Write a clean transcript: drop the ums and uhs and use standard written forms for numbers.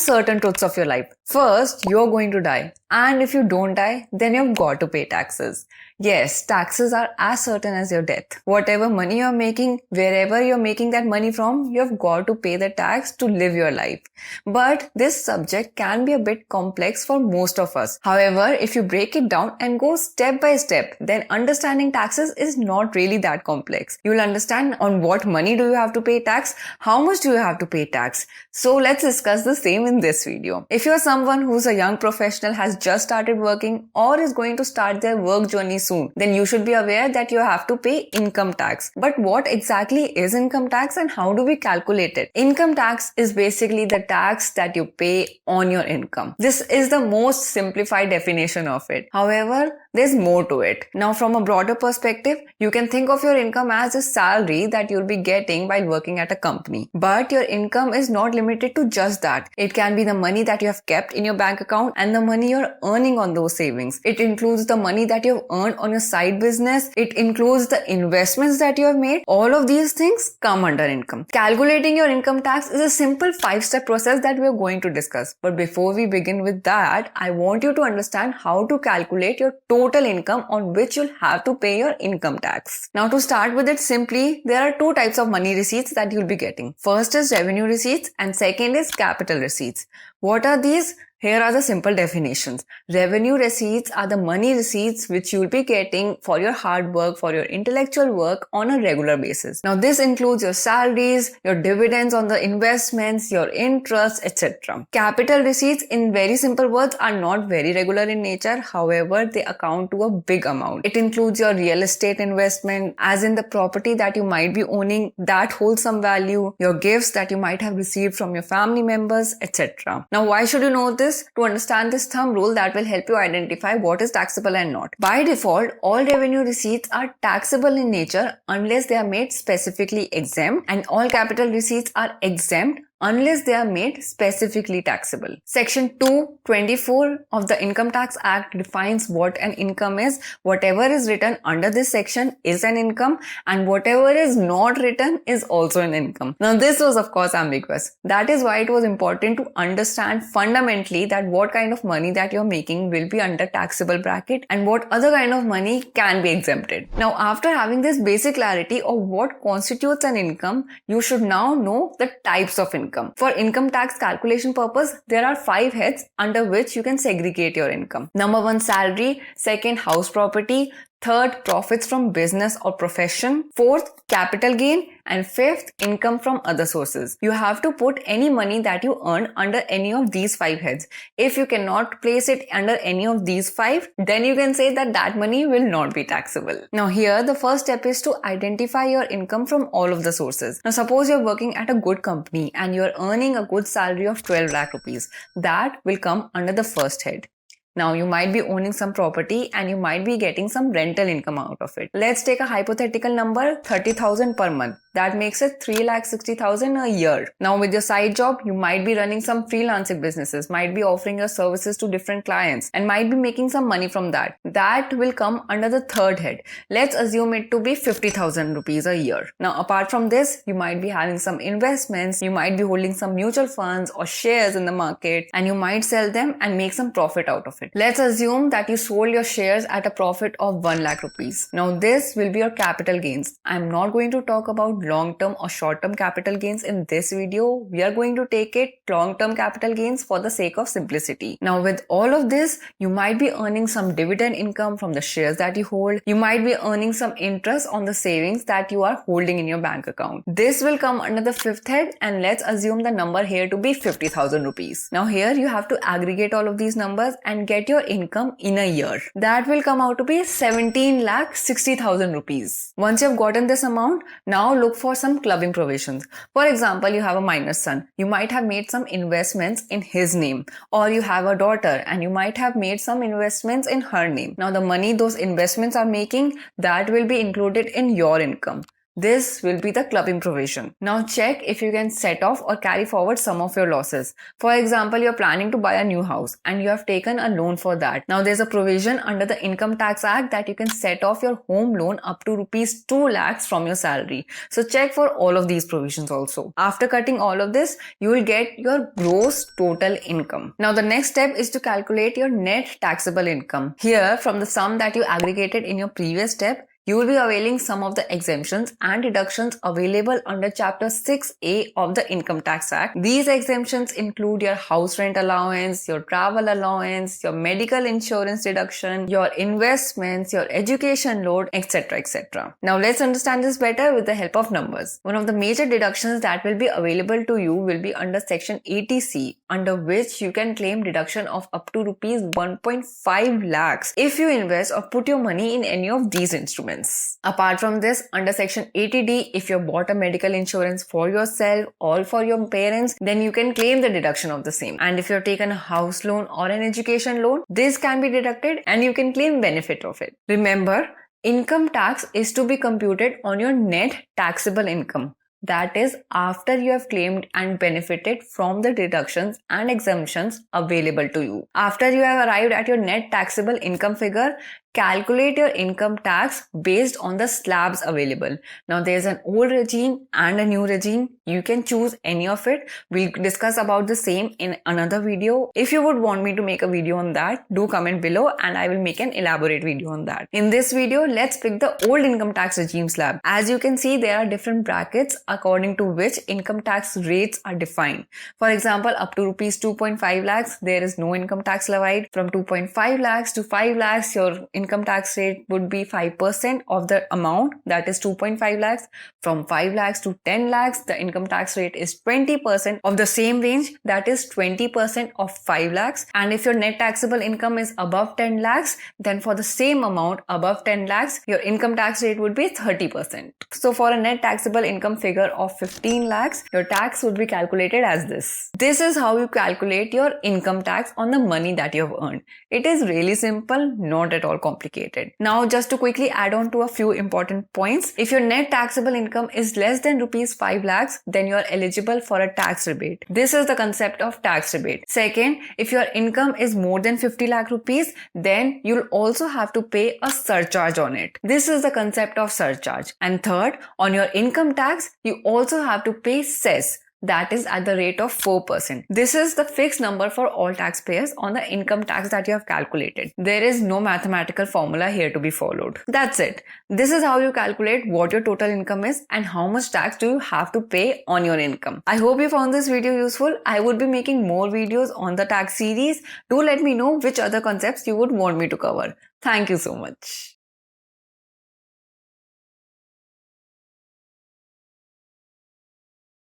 certain truths of your life. First, you're going to die. And if you don't die, then you've got to pay taxes. Yes, taxes are as certain as your death. Whatever money you're making, wherever you're making that money from, you've got to pay the tax to live your life. But this subject can be a bit complex for most of us. However, if you break it down and go step by step, then understanding taxes is not really that complex. You'll understand on what money do you have to pay tax, how much do you have to pay tax. So let's discuss the same in this video. If you're someone who's a young professional, has just started working or is going to start their work journey soon, then you should be aware that you have to pay income tax. But what exactly is income tax and how do we calculate it? Income tax is basically the tax that you pay on your income. This is the most simplified definition of it. However, there's more to it. Now, from a broader perspective, you can think of your income as a salary that you'll be getting while working at a company. But your income is not limited to just that. It can be the money that you have kept in your bank account and the money you're earning on those savings. It includes the money that you've earned on your side business. It includes the investments that you have made. All of these things come under income. Calculating your income tax is a simple 5-step process that we're going to discuss. But before we begin with that, I want you to understand how to calculate your total income on which you'll have to pay your income tax. Now, to start with it simply, there are 2 types of money receipts that you'll be getting. First is revenue receipts and second is capital receipts. What are these? Here are the simple definitions. Revenue receipts are the money receipts which you'll be getting for your hard work, for your intellectual work on a regular basis. Now, this includes your salaries, your dividends on the investments, your interest, etc. Capital receipts, in very simple words, are not very regular in nature. However, they account to a big amount. It includes your real estate investment, as in the property that you might be owning that holds some value, your gifts that you might have received from your family members, etc. Now, why should you know this? To understand this thumb rule that will help you identify what is taxable and not. By default, all revenue receipts are taxable in nature unless they are made specifically exempt, and all capital receipts are exempt unless they are made specifically taxable. Section 224 of the Income Tax Act defines what an income is. Whatever is written under this section is an income, and whatever is not written is also an income. Now, this was of course ambiguous. That is why it was important to understand fundamentally that what kind of money that you're making will be under taxable bracket and what other kind of money can be exempted. Now, after having this basic clarity of what constitutes an income, you should now know the types of income. For income tax calculation purpose, there are 5 heads under which you can segregate your income. Number 1, salary. Second, house property. Third, profits from business or profession. Fourth, capital gain. And fifth, income from other sources. You have to put any money that you earn under any of these 5 heads. If you cannot place it under any of these 5, then you can say that that money will not be taxable. Now here, the first step is to identify your income from all of the sources. Now suppose you're working at a good company and you're earning a good salary of 12 lakh rupees. That will come under the first head. Now, you might be owning some property and you might be getting some rental income out of it. Let's take a hypothetical number, 30,000 per month. That makes it 3,60,000 a year. Now, with your side job, you might be running some freelancing businesses, might be offering your services to different clients and might be making some money from that. That will come under the third head. Let's assume it to be 50,000 rupees a year. Now, apart from this, you might be having some investments, you might be holding some mutual funds or shares in the market, and you might sell them and make some profit out of it. Let's assume that you sold your shares at a profit of 1 lakh rupees. Now this will be your capital gains. I'm not going to talk about long-term or short-term capital gains in this video. We are going to take it long-term capital gains for the sake of simplicity. Now with all of this, you might be earning some dividend income from the shares that you hold. You might be earning some interest on the savings that you are holding in your bank account. This will come under the fifth head, and let's assume the number here to be 50,000 rupees. Now here you have to aggregate all of these numbers and get your income in a year. That will come out to be 17,60,000 rupees. Once you have gotten this amount, now look for some clubbing provisions. For example, you have a minor son. You might have made some investments in his name, or you have a daughter and you might have made some investments in her name. Now the money those investments are making, that will be included in your income. This will be the clubbing provision. Now check if you can set off or carry forward some of your losses. For example, you're planning to buy a new house and you have taken a loan for that. Now there's a provision under the Income Tax Act that you can set off your home loan up to rupees 2 lakhs from your salary. So check for all of these provisions also. After cutting all of this, you will get your gross total income. Now the next step is to calculate your net taxable income. Here, from the sum that you aggregated in your previous step, you will be availing some of the exemptions and deductions available under Chapter 6A of the Income Tax Act. These exemptions include your house rent allowance, your travel allowance, your medical insurance deduction, your investments, your education loan, etc. etc. Now let's understand this better with the help of numbers. One of the major deductions that will be available to you will be under Section 80C, under which you can claim deduction of up to rupees 1.5 lakhs if you invest or put your money in any of these instruments. Apart from this, under Section 80D, if you bought a medical insurance for yourself or for your parents, then you can claim the deduction of the same. And if you've taken a house loan or an education loan, this can be deducted and you can claim benefit of it. Remember, income tax is to be computed on your net taxable income. That is, after you have claimed and benefited from the deductions and exemptions available to you. After you have arrived at your net taxable income figure, calculate your income tax based on the slabs available. Now there's an old regime and a new regime. You can choose any of it. We'll discuss about the same in another video. If you would want me to make a video on that, do comment below and I will make an elaborate video on that. In this video, let's pick the old income tax regime slab. As you can see, there are different brackets according to which income tax rates are defined. For example, up to rupees 2.5 lakhs, there is no income tax levied. From 2.5 lakhs to 5 lakhs, your income tax rate would be 5% of the amount, that is 2.5 lakhs. From 5 lakhs to 10 lakhs, the income tax rate is 20% of the same range, that is 20% of 5 lakhs. And if your net taxable income is above 10 lakhs, then for the same amount above 10 lakhs, your income tax rate would be 30%. So for a net taxable income figure of 15 lakhs, your tax would be calculated as this. This is how you calculate your income tax on the money that you have earned. It is really simple, not at all complicated. Now, just to quickly add on to a few important points, if your net taxable income is less than rupees 5 lakhs, then you are eligible for a tax rebate. This is the concept of tax rebate. Second, if your income is more than 50 lakh rupees, then you'll also have to pay a surcharge on it. This is the concept of surcharge. And third, on your income tax, you also have to pay cess. That is at the rate of 4%. This is the fixed number for all taxpayers on the income tax that you have calculated. There is no mathematical formula here to be followed. That's it. This is how you calculate what your total income is and how much tax do you have to pay on your income. I hope you found this video useful. I would be making more videos on the tax series. Do let me know which other concepts you would want me to cover. Thank you so much.